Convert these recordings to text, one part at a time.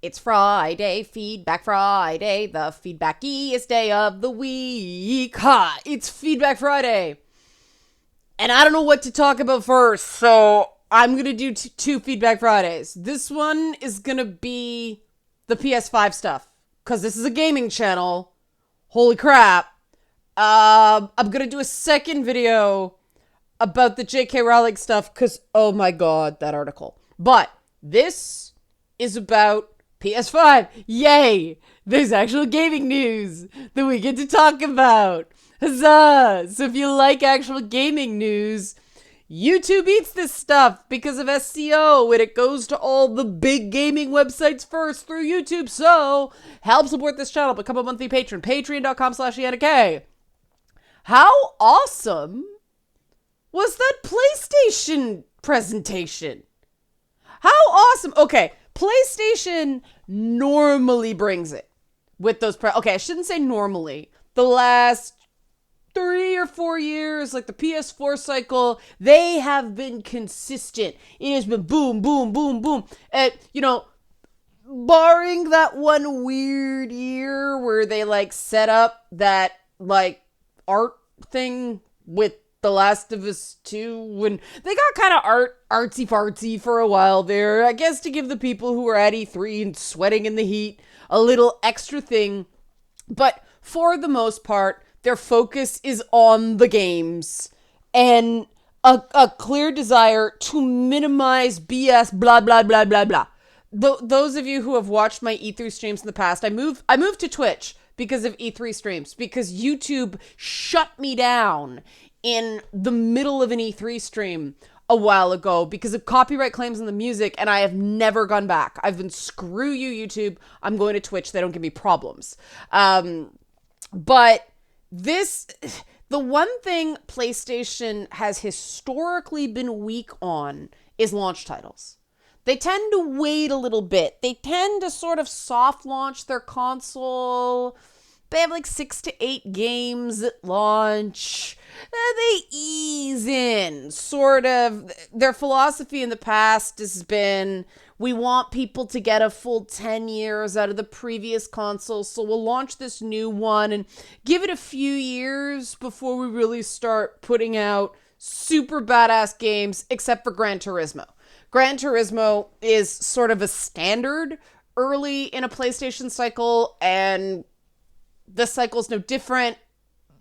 It's Friday, Feedback Friday, the feedbackiest day of the week. Ha! It's Feedback Friday. And I don't know what to talk about first, so I'm going to do two Feedback Fridays. This one is going to be the PS5 stuff, because this is a gaming channel. Holy crap. I'm going to do a second video about the J.K. Rowling stuff, because, oh my god, that article. But this is about PS5. Yay! There's actual gaming news that we get to talk about. Huzzah! So if you like actual gaming news, YouTube eats this stuff because of SEO, and it goes to all the big gaming websites first through YouTube. So help support this channel. Become a monthly patron. Patreon.com/ENK. How awesome was that PlayStation presentation? How awesome. Okay, PlayStation normally brings it with those. Okay, I shouldn't say normally. The last 3 or 4 years, like the PS4 cycle, they have been consistent. It has been boom, boom, boom, boom. And, barring that one weird year where they, set up that, art thing with The Last of Us 2, when they got kind of artsy fartsy for a while there, I guess to give the people who were at E3 and sweating in the heat a little extra thing. But for the most part, their focus is on the games and a clear desire to minimize BS, blah, blah, blah, blah, blah. Those of you who have watched my E3 streams in the past, I moved to Twitch because of E3 streams, because YouTube shut me down in the middle of an E3 stream a while ago because of copyright claims on the music, and I have never gone back. I've been, screw you, YouTube. I'm going to Twitch. They don't give me problems. But the one thing PlayStation has historically been weak on is launch titles. They tend to wait a little bit. They tend to sort of soft launch their console. They have 6 to 8 games at launch. They ease in, sort of. Their philosophy in the past has been, we want people to get a full 10 years out of the previous console, so we'll launch this new one and give it a few years before we really start putting out super badass games, except for Gran Turismo. Gran Turismo is sort of a standard early in a PlayStation cycle, and this cycle's no different.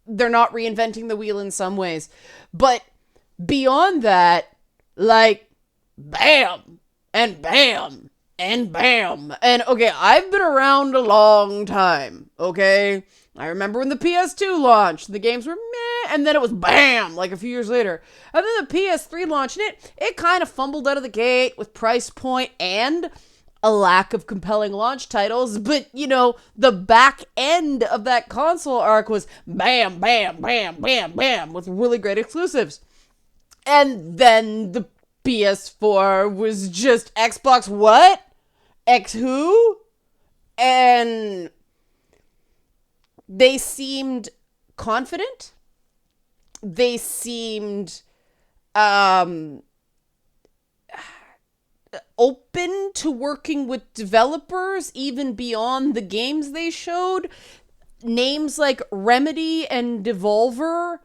They're not reinventing the wheel in some ways. But beyond that, bam, and bam, and bam. And, okay, I've been around a long time, okay? I remember when the PS2 launched, the games were meh, and then it was bam, a few years later. And then the PS3 launched, and it kind of fumbled out of the gate with price point and a lack of compelling launch titles, but, the back end of that console arc was bam, bam, bam, bam, bam, with really great exclusives. And then the PS4 was just Xbox what? X who? And they seemed confident. They seemed, open to working with developers even beyond the games they showed. Names like Remedy and Devolver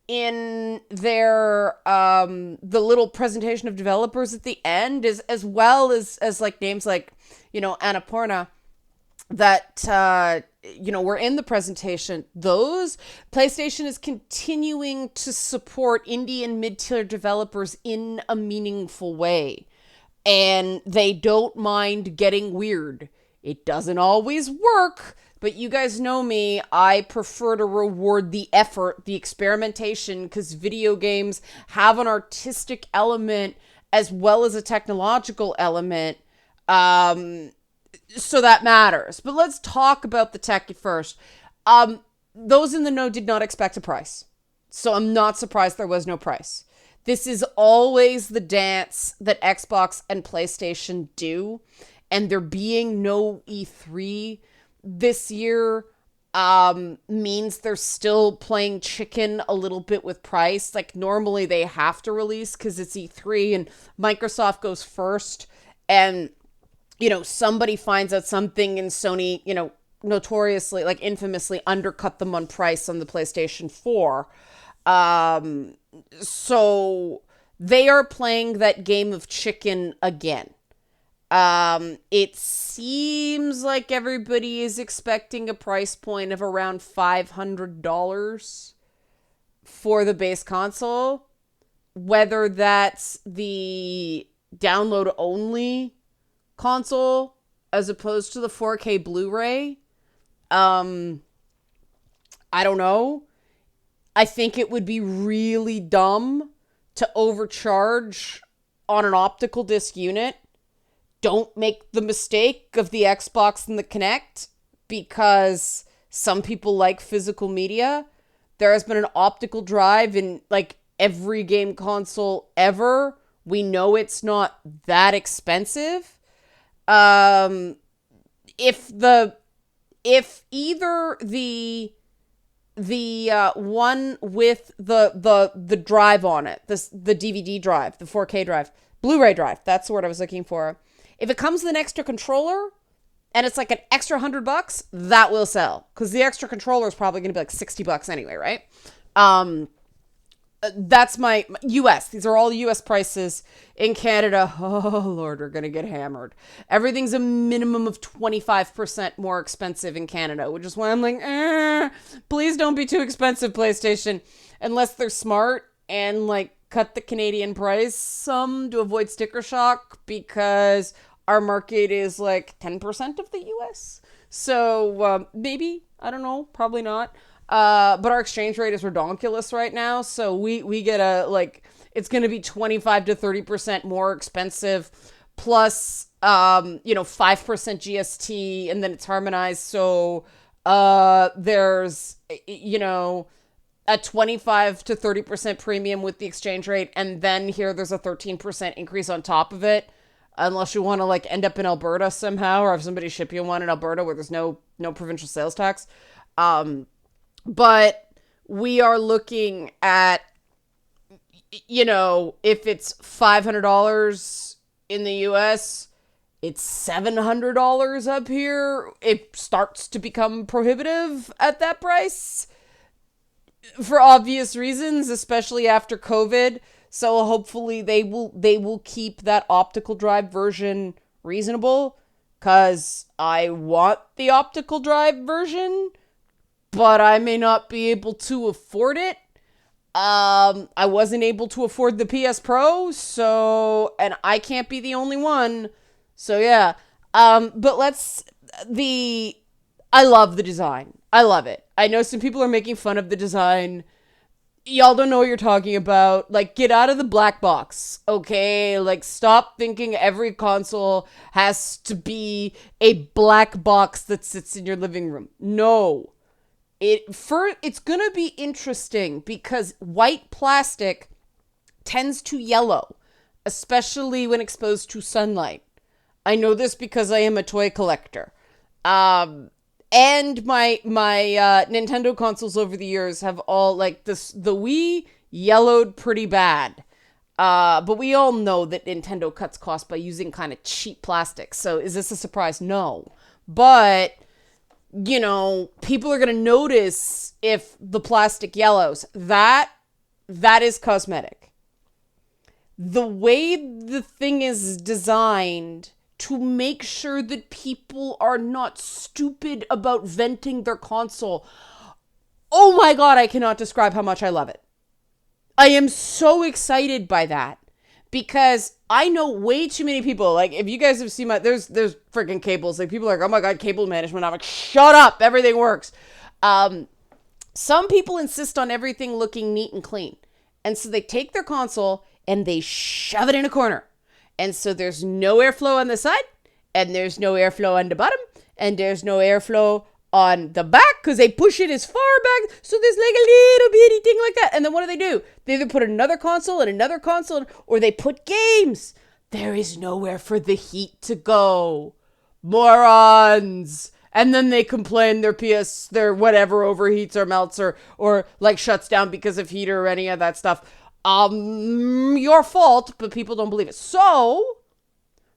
in their the little presentation of developers at the end, as well as names like Annapurna that were in the presentation. Those PlayStation is continuing to support indie and mid-tier developers in a meaningful way. And they don't mind getting weird. It doesn't always work, but you guys know me. I prefer to reward the effort, the experimentation, because video games have an artistic element as well as a technological element. So that matters. But let's talk about the tech first. Those in the know did not expect a price. So I'm not surprised there was no price. This is always the dance that Xbox and PlayStation do, and there being no E3 this year means they're still playing chicken a little bit with price. Normally they have to release because it's E3 and Microsoft goes first, and somebody finds out something and Sony, notoriously, like infamously undercut them on price on the PlayStation 4. So they are playing that game of chicken again. It seems like everybody is expecting a price point of around $500 for the base console. Whether that's the download only console as opposed to the 4K Blu-ray, I don't know. I think it would be really dumb to overcharge on an optical disc unit. Don't make the mistake of the Xbox and the Kinect, because some people like physical media. There has been an optical drive in like every game console ever. We know it's not that expensive. If either the one with the drive on it, the DVD drive, the 4K drive, Blu-ray drive, that's the word I was looking for. If it comes with an extra controller and it's like an extra $100, that will sell, because the extra controller is probably going to be like $60 anyway, right? That's my US. These are all US prices. In Canada, oh Lord, we're going to get hammered. Everything's a minimum of 25% more expensive in Canada, which is why I'm like, please don't be too expensive, PlayStation, unless they're smart and like cut the Canadian price some to avoid sticker shock, because our market is like 10% of the US. So maybe, I don't know, probably not. But our exchange rate is redonkulous right now, so we get it's going to be 25 to 30% more expensive, plus 5% GST, and then it's harmonized. So there's a 25 to 30% premium with the exchange rate, and then there's a 13% increase on top of it, unless you want to like end up in Alberta somehow, or have somebody ship you one in Alberta where there's no provincial sales tax. But we are looking at, if it's $500 in the US, it's $700 up here. It starts to become prohibitive at that price for obvious reasons, especially after COVID. So hopefully they will keep that optical drive version reasonable, because I want the optical drive version, but I may not be able to afford it. I wasn't able to afford the PS Pro, and I can't be the only one. So yeah. But I love the design. I love it. I know some people are making fun of the design. Y'all don't know what you're talking about. Like, get out of the black box, okay? Like, stop thinking every console has to be a black box that sits in your living room. No. It's gonna be interesting, because white plastic tends to yellow, especially when exposed to sunlight. I know this because I am a toy collector. And my Nintendo consoles over the years have all, like, the Wii yellowed pretty bad. But we all know that Nintendo cuts costs by using kind of cheap plastic. So is this a surprise? No. But people are going to notice if the plastic yellows. That is cosmetic. The way the thing is designed to make sure that people are not stupid about venting their console. Oh my God, I cannot describe how much I love it. I am so excited by that, because I know way too many people. Like, if you guys have seen there's freaking cables. Like, people are like, oh my God, cable management. I'm like, shut up. Everything works. Some people insist on everything looking neat and clean. And so they take their console and they shove it in a corner. And so there's no airflow on the side, and there's no airflow on the bottom, and there's no airflow on the back, because they push it as far back, so there's like a little bitty thing like that. And then what do? They either put another console and another console, or they put games. There is nowhere for the heat to go. Morons. And then they complain their whatever overheats or melts or like shuts down because of heat or any of that stuff. Your fault, but people don't believe it. So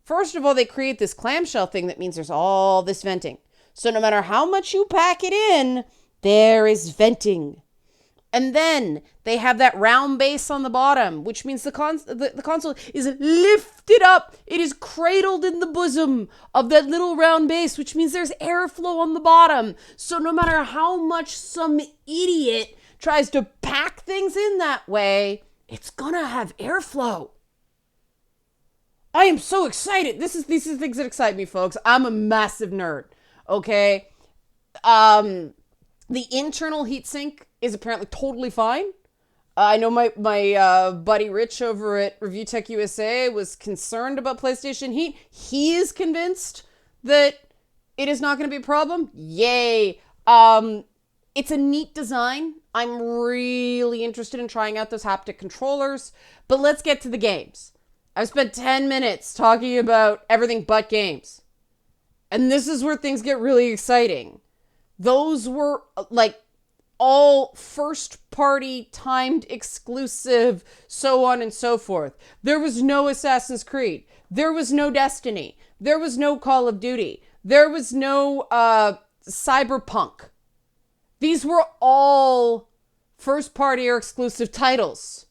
First of all, they create this clamshell thing that means there's all this venting. So no matter how much you pack it in, there is venting. And then they have that round base on the bottom, which means the console is lifted up. It is cradled in the bosom of that little round base, which means there's airflow on the bottom. So no matter how much some idiot tries to pack things in that way, it's gonna have airflow. I am so excited. These are things that excite me, folks. I'm a massive nerd. Okay. The internal heatsink is apparently totally fine. I know my buddy Rich over at Review Tech USA was concerned about PlayStation heat. He is convinced that it is not going to be a problem. Yay. It's a neat design. I'm really interested in trying out those haptic controllers. But let's get to the games. I've spent 10 minutes talking about everything but games. And this is where things get really exciting. Those were like all first party timed exclusive, so on and so forth. There was no Assassin's Creed. There was no Destiny. There was no Call of Duty. There was no Cyberpunk. These were all first party or exclusive titles.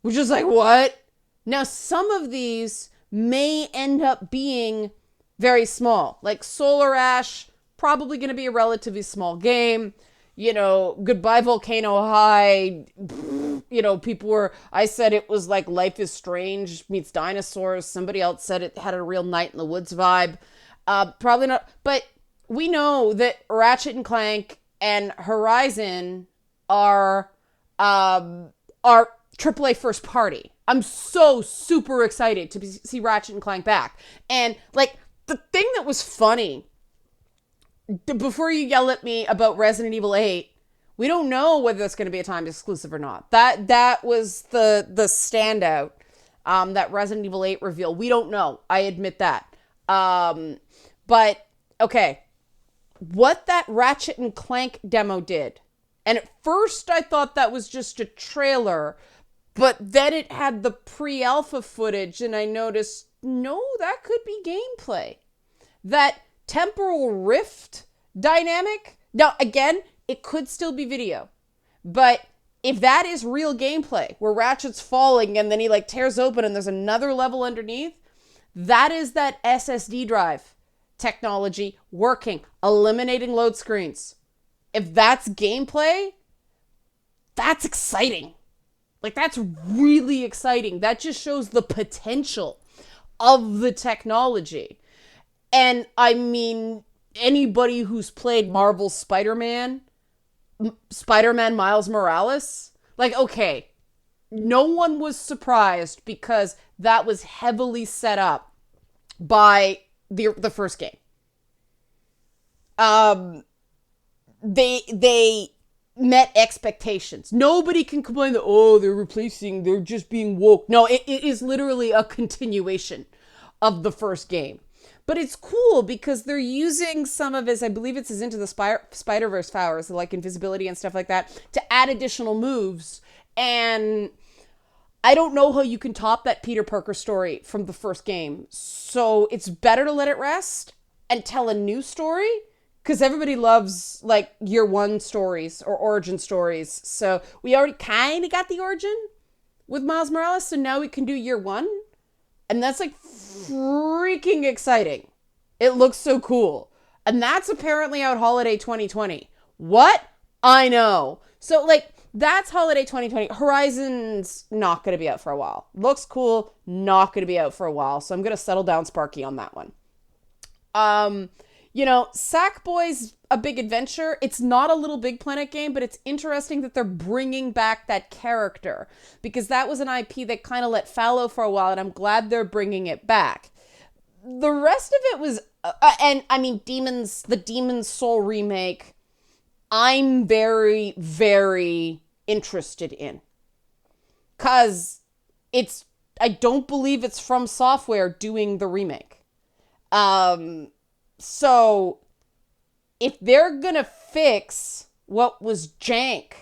Which is like, what? Now, some of these may end up being very small. Like Solar Ash, probably going to be a relatively small game. You know, Goodbye Volcano High, you know, I said it was like Life is Strange meets Dinosaurs. Somebody else said it had a real Night in the Woods vibe. Probably not. But we know that Ratchet and Clank and Horizon are AAA first party. I'm so super excited to see Ratchet and Clank back. And like the thing that was funny, before you yell at me about Resident Evil 8, we don't know whether that's going to be a timed exclusive or not. That was the standout, that Resident Evil 8 reveal. We don't know. I admit that. But, okay. What that Ratchet and Clank demo did, and at first I thought that was just a trailer, but then it had the pre-alpha footage, and I noticed, no, that could be gameplay. That temporal rift dynamic. Now, again, it could still be video. But if that is real gameplay, where Ratchet's falling and then he like tears open and there's another level underneath, that is that SSD drive technology working, eliminating load screens. If that's gameplay, that's exciting. Like, that's really exciting. That just shows the potential of the technology. And I mean, anybody who's played Marvel's Spider-Man Miles Morales, like, okay, no one was surprised because that was heavily set up by the first game. They met expectations. Nobody can complain that, they're just being woke. No, it is literally a continuation of the first game. But it's cool because they're using some of his, I believe it's his Into the Spider-Verse powers, like invisibility and stuff like that, to add additional moves. And I don't know how you can top that Peter Parker story from the first game. So it's better to let it rest and tell a new story, because everybody loves like year one stories or origin stories. So we already kind of got the origin with Miles Morales. So now we can do year one. And that's like freaking exciting. It looks so cool. And that's apparently out holiday 2020. What? I know. So like, that's holiday 2020. Horizon's not going to be out for a while. Looks cool. Not going to be out for a while. So I'm going to settle down Sparky on that one. Sackboy's a big adventure. It's not a Little Big Planet game, but it's interesting that they're bringing back that character, because that was an IP that kind of let fallow for a while, and I'm glad they're bringing it back. The rest of it was, the Demon's Soul remake, I'm very, very interested in. Because I don't believe it's From Software doing the remake. So if they're gonna fix what was jank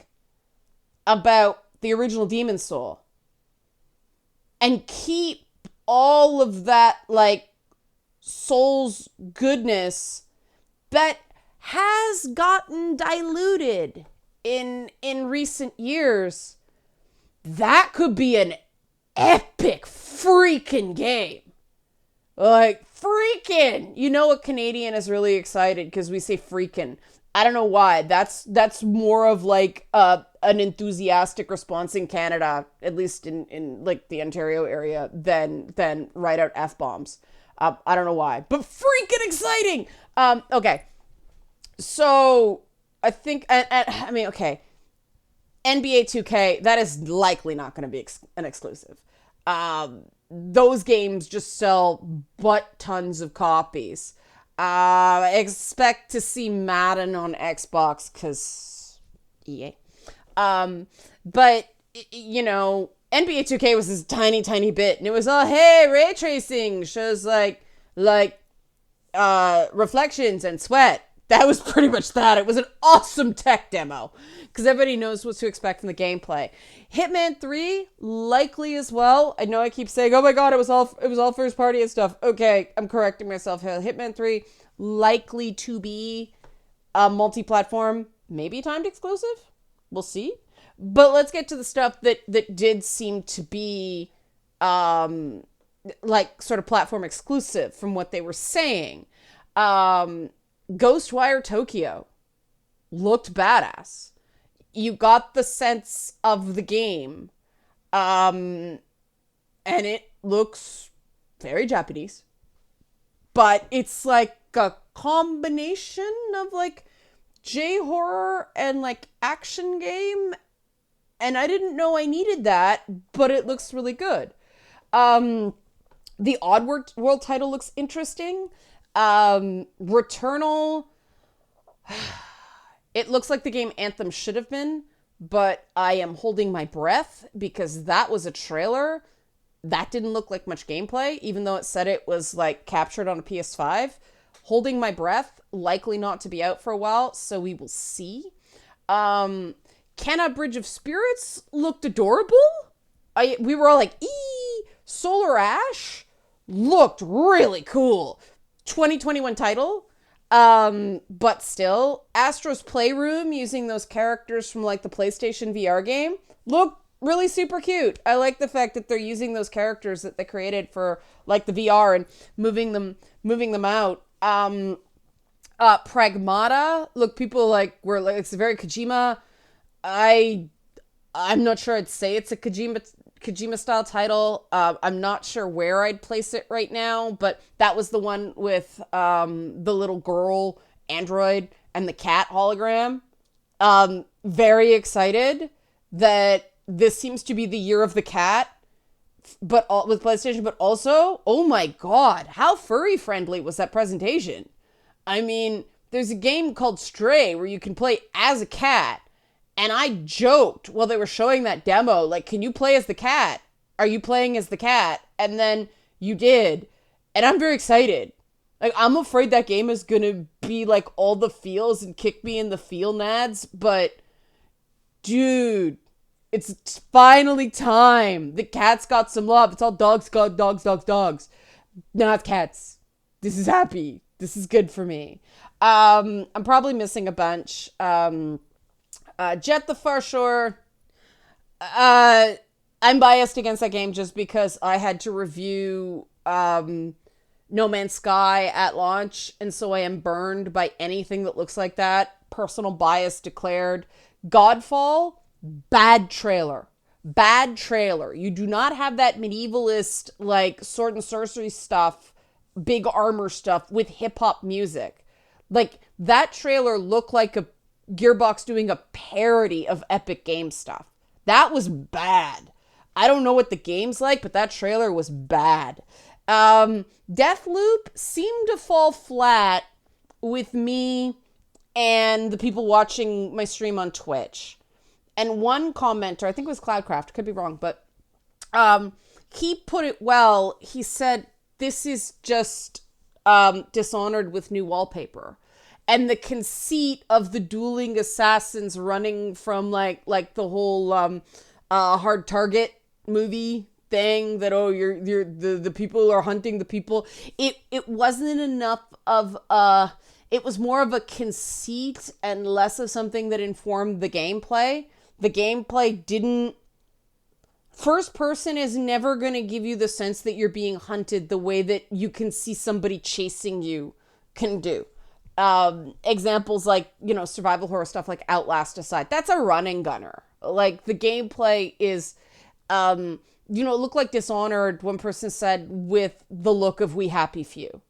about the original Demon's Soul and keep all of that, like, Souls goodness that has gotten diluted in recent years, that could be an epic freaking game. Like, freaking. You know, a Canadian is really excited because we say freaking. I don't know why. That's more of like an enthusiastic response in Canada, at least in like the Ontario area, than write out F-bombs. I don't know why, but freaking exciting. Okay. So I think, I mean, okay. NBA 2K, that is likely not going to be an exclusive. Those games just sell butt tons of copies. Expect to see Madden on Xbox because EA. But, you know, NBA 2K was this tiny, tiny bit, and it was all, hey, ray tracing shows like reflections and sweat. That was pretty much that. It was an awesome tech demo because everybody knows what to expect from the gameplay. Hitman 3 likely as well. I know I keep saying, "Oh my god, it was all first party and stuff." Okay, I'm correcting myself here. Hitman 3 likely to be a multi-platform, maybe timed exclusive. We'll see. But let's get to the stuff that did seem to be like sort of platform exclusive from what they were saying. Ghostwire Tokyo looked badass. You got the sense of the game. And it looks very Japanese. But it's like a combination of like J-horror and like action game. And I didn't know I needed that, but it looks really good. The Oddworld title looks interesting. Returnal, it looks like the game Anthem should have been, but I am holding my breath because that was a trailer. That didn't look like much gameplay, even though it said it was like captured on a PS5. Holding my breath, likely not to be out for a while, so we will see. Kenna Bridge of Spirits looked adorable. We were all like, Solar Ash looked really cool. 2021 title, but still. Astro's Playroom, using those characters from like the PlayStation VR game, looked really super cute. I like the fact that they're using those characters that they created for like the VR and moving them out. Pragmata, look, people like were like, it's very Kojima. I'm not sure I'd say it's a Kojima style title. I'm not sure where I'd place it right now, but that was the one with the little girl android and the cat hologram. Very excited that this seems to be the year of the cat, but with PlayStation, but also, oh my god, how furry friendly was that presentation? I mean, there's a game called Stray where you can play as a cat. And I joked while they were showing that demo, like, can you play as the cat? Are you playing as the cat? And then you did. And I'm very excited. Like, I'm afraid that game is going to be like all the feels and kick me in the feel nads. But, dude, it's finally time. The cat's got some love. It's all dogs, dogs. Not cats. This is happy. This is good for me. I'm probably missing a bunch. Jet the Far Shore. I'm biased against that game just because I had to review No Man's Sky at launch, and so I am burned by anything that looks like that. Personal bias declared. Godfall, bad trailer. Bad trailer. You do not have that medievalist, like, sword and sorcery stuff, big armor stuff with hip-hop music. Like, that trailer looked like a Gearbox doing a parody of Epic Game stuff. That was bad. I don't know what the game's like, but that trailer was bad. Deathloop seemed to fall flat with me and the people watching my stream on Twitch. And one commenter, I think it was Cloudcraft, could be wrong, but he put it well. He said, this is just Dishonored with new wallpaper. And the conceit of the dueling assassins running from like the whole Hard Target movie thing that, oh, you're the people are hunting the people. It wasn't enough of it was more of a conceit and less of something that informed the gameplay. The gameplay didn't. First person is never going to give you the sense that you're being hunted the way that you can see somebody chasing you can do. Examples like, survival horror stuff like Outlast aside, that's a running gunner. Like, the gameplay is, it looked like Dishonored, one person said, with the look of We Happy Few.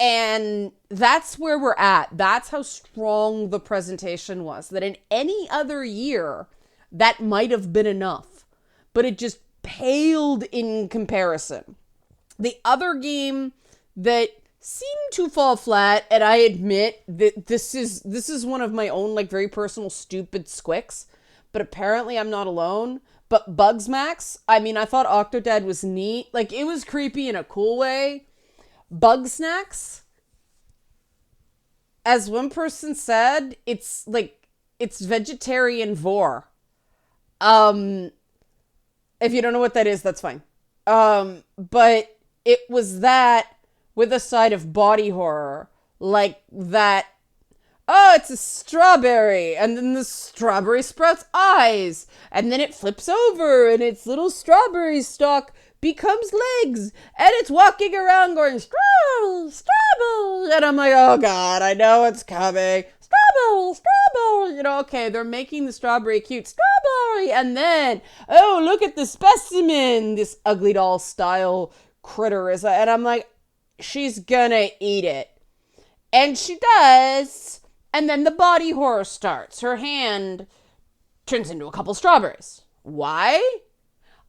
And that's where we're at. That's how strong the presentation was. That in any other year, that might have been enough. But it just paled in comparison. The other game that seemed to fall flat, and I admit that this is one of my own, like, very personal stupid squicks, but apparently I'm not alone. But Bugsnax, I mean, I thought Octodad was neat. Like, it was creepy in a cool way. Bugsnax, as one person said, it's vegetarian vor. If you don't know what that is, that's fine. But it was that with a side of body horror, like that. Oh, it's a strawberry, and then the strawberry sprouts eyes, and then it flips over, and its little strawberry stalk becomes legs, and it's walking around going, strawberry, strawberry, and I'm like, oh god, I know it's coming. Strawberry, strawberry, okay, they're making the strawberry cute. Strawberry, and then, oh, look at the specimen, this ugly doll style critter is, and I'm like, she's gonna eat it. And she does, and then the body horror starts. Her hand turns into a couple strawberries. Why?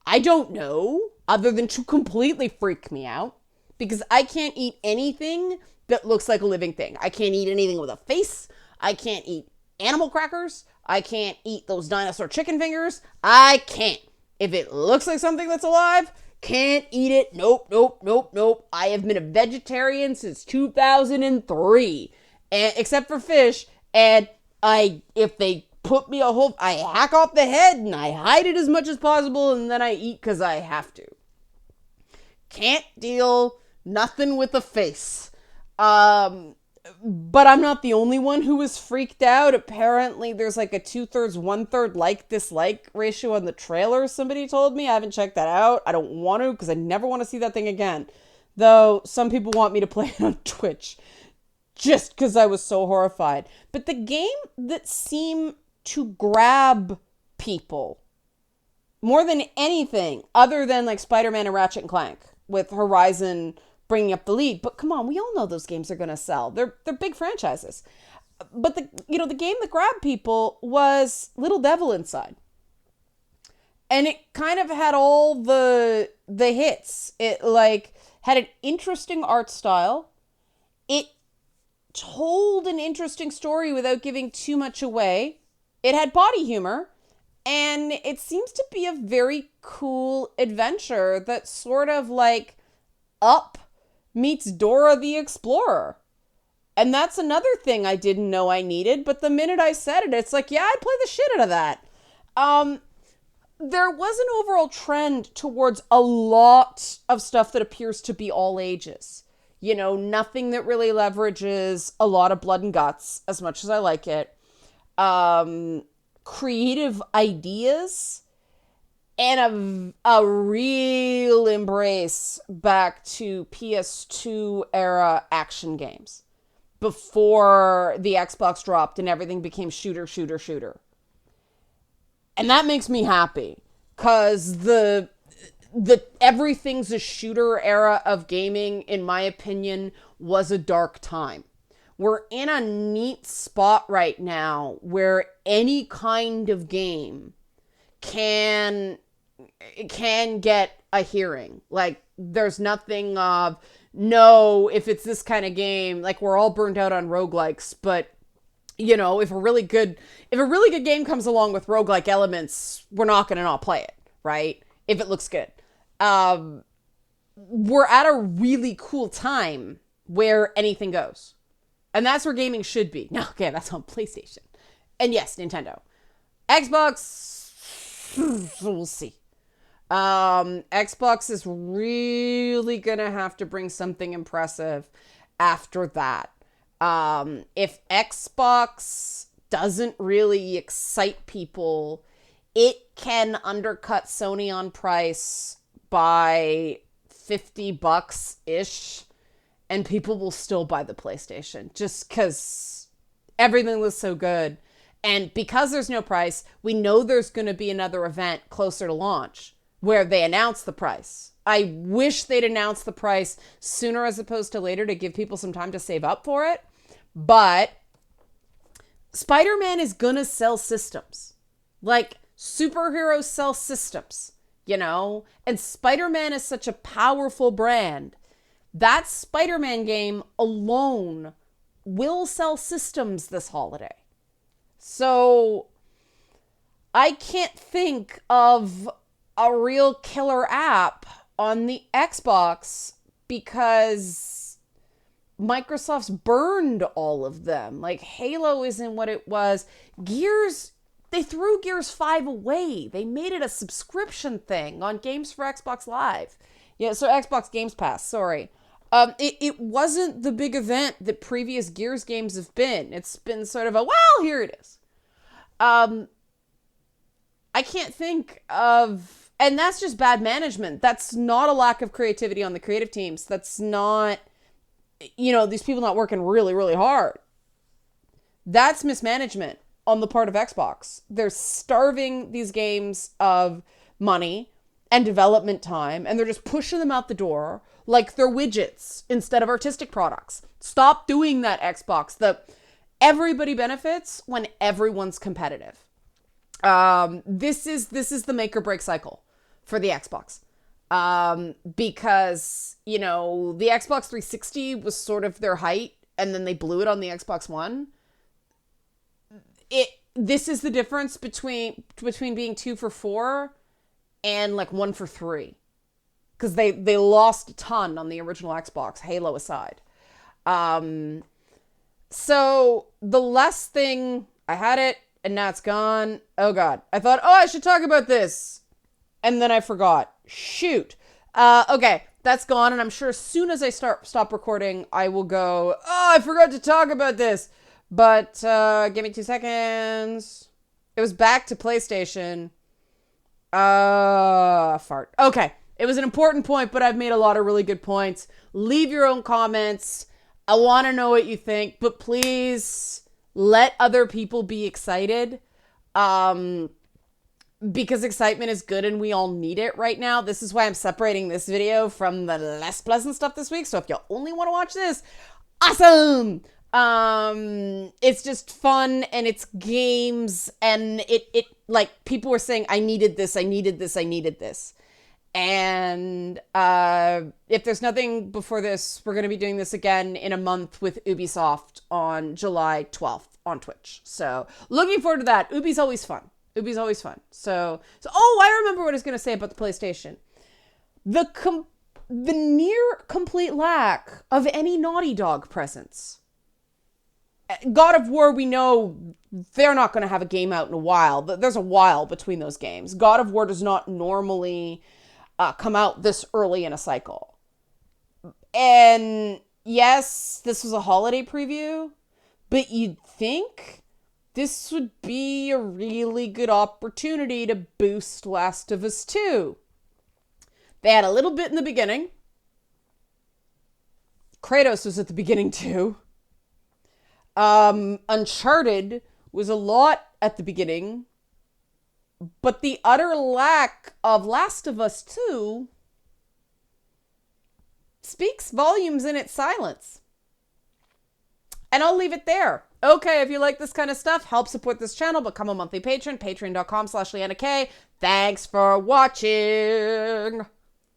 I don't know, other than to completely freak me out, because I can't eat anything that looks like a living thing. I can't eat anything with a face. I can't eat animal crackers. I can't eat those dinosaur chicken fingers. I can't. If it looks like something that's alive, can't eat it. Nope, nope, nope, nope. I have been a vegetarian since 2003, and except for fish. And if they put me I hack off the head and I hide it as much as possible, and then I eat because I have to. Can't deal nothing with a face. But I'm not the only one who was freaked out. Apparently there's like a 2/3, 1/3 like-dislike ratio on the trailer, somebody told me. I haven't checked that out. I don't want to, because I never want to see that thing again. Though some people want me to play it on Twitch, just because I was so horrified. But the game that seemed to grab people more than anything, other than like Spider-Man and Ratchet and Clank, with Horizon bringing up the lead. But come on, we all know those games are going to sell. They're big franchises. But the game that grabbed people was Little Devil Inside. And it kind of had all the hits. It like had an interesting art style. It told an interesting story without giving too much away. It had body humor. And it seems to be a very cool adventure that sort of like Up meets Dora the Explorer. And that's another thing I didn't know I needed, but the minute I said it, it's like, yeah, I'd play the shit out of that. There was an overall trend towards a lot of stuff that appears to be all ages. Nothing that really leverages a lot of blood and guts, as much as I like it. Creative ideas, and a real embrace back to PS2 era action games before the Xbox dropped and everything became shooter. And that makes me happy, because the everything's a shooter era of gaming, in my opinion, was a dark time. We're in a neat spot right now where any kind of game can get a hearing. Like, there's nothing of, no, if it's this kind of game, like, we're all burned out on roguelikes, but if a really good game comes along with roguelike elements, we're not going to not play it, right? If it looks good. We're at a really cool time where anything goes. And that's where gaming should be. Now, okay, that's on PlayStation. And yes, Nintendo. Xbox, we'll see. Xbox is really gonna have to bring something impressive after that. If Xbox doesn't really excite people, it can undercut Sony on price by $50 ish, and people will still buy the PlayStation just because everything looks so good. And because there's no price, we know there's going to be another event closer to launch where they announce the price. I wish they'd announce the price sooner as opposed to later to give people some time to save up for it. But Spider-Man is going to sell systems. Like, superheroes sell systems, you know? And Spider-Man is such a powerful brand. That Spider-Man game alone will sell systems this holiday. So I can't think of a real killer app on the Xbox because Microsoft's burned all of them. Like, Halo isn't what it was. Gears, they threw Gears 5 away. They made it a subscription thing on Games for Xbox Live. Yeah, so Xbox Games Pass, sorry. It wasn't the big event that previous Gears games have been. It's been sort of a, well, here it is. I can't think of, and that's just bad management. That's not a lack of creativity on the creative teams. That's not, you know, these people not working really, really hard. That's mismanagement on the part of Xbox. They're starving these games of money and development time, and they're just pushing them out the door like they're widgets instead of artistic products. Stop doing that, Xbox. Everybody benefits when everyone's competitive. This is the make or break cycle for the Xbox. Because, you know, the Xbox 360 was sort of their height, and then they blew it on the Xbox One. This is the difference between being 2 for 4 and like 1 for 3. Because they lost a ton on the original Xbox, Halo aside. So the last thing, I had it, and now it's gone. Oh God. I thought, I should talk about this. And then I forgot. Shoot. Okay, that's gone, and I'm sure as soon as I stop recording, I will go, I forgot to talk about this. But give me 2 seconds. It was back to PlayStation. Fart. Okay. It was an important point, but I've made a lot of really good points. Leave your own comments. I want to know what you think, but please let other people be excited. Because excitement is good and we all need it right now. This is why I'm separating this video from the less pleasant stuff this week. So if you only want to watch this, awesome. It's just fun and it's games, and it like people were saying, I needed this. And if there's nothing before this, we're going to be doing this again in a month with Ubisoft on July 12th on Twitch. So looking forward to that. Ubi's always fun. So I remember what I was going to say about the PlayStation. The near complete lack of any Naughty Dog presence. God of War, we know they're not going to have a game out in a while. There's a while between those games. God of War does not normally come out this early in a cycle. And yes, this was a holiday preview, but you'd think this would be a really good opportunity to boost Last of Us 2. They had a little bit in the beginning. Kratos was at the beginning too. Uncharted was a lot at the beginning. But the utter lack of Last of Us 2 speaks volumes in its silence. And I'll leave it there. Okay, if you like this kind of stuff, help support this channel, become a monthly patron, patreon.com/LeannaK. Thanks for watching.